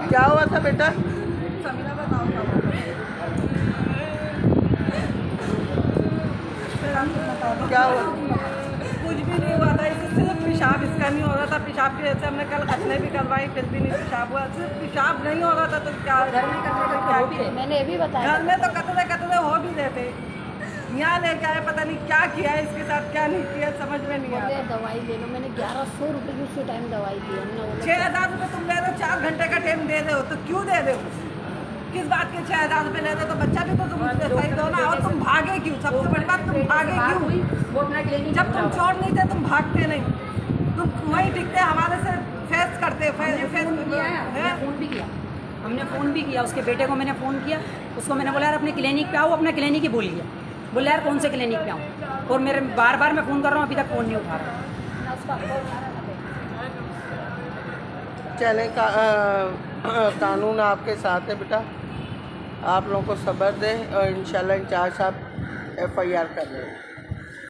क्या हुआ था बेटा? समीरा बताओ क्या हुआ? कुछ भी नहीं हुआ था, इससे सिर्फ पेशाब इसका नहीं हो रहा था। पेशाब की वजह से हमने कल खतने भी करवाई, फिर भी नहीं पेशाब हुआ। सिर्फ पेशाब नहीं हो रहा था तो क्या घर में तो मैंने ये भी बताया, घर में तो कतरे हो भी रहे थे। यहाँ लेके आए, पता नहीं क्या किया है इसके साथ, क्या नहीं किया, समझ में नहीं आ रहा। दवाई ले लो। मैंने 1100 रुपये की उसी टाइम दवाई दी। हमने 6000 रुपये तुम ले रहे हो, 4 घंटे का टाइम दे रहे हो, तो क्यों दे रहे हो? किस बात के 6000 रुपये ले रहे हो? तो बच्चा भी तो तुम सही दो ना। और तुम भागे क्यों? सबसे बड़ी बात, तुम भागे क्यों? जब तुम चोर नहीं थे तुम भागते नहीं, तुम वहीं टिकते, हमारे से फेस करते। फोन भी किया, हमने फ़ोन भी किया। उसके बेटे को मैंने फ़ोन किया, उसको मैंने बोला यार अपने क्लिनिक पे आओ। अपना क्लिनिक ही भूल गया। बोला यार कौन से क्लिनिक पे आऊँ? और मेरे बार बार मैं फ़ोन कर रहा हूँ, अभी तक फ़ोन नहीं उठा रहा। चले कानून आपके साथ है बेटा, आप लोगों को सब्र दे और इंशाल्लाह इंचार्ज साहब FIR कर रहे हैं।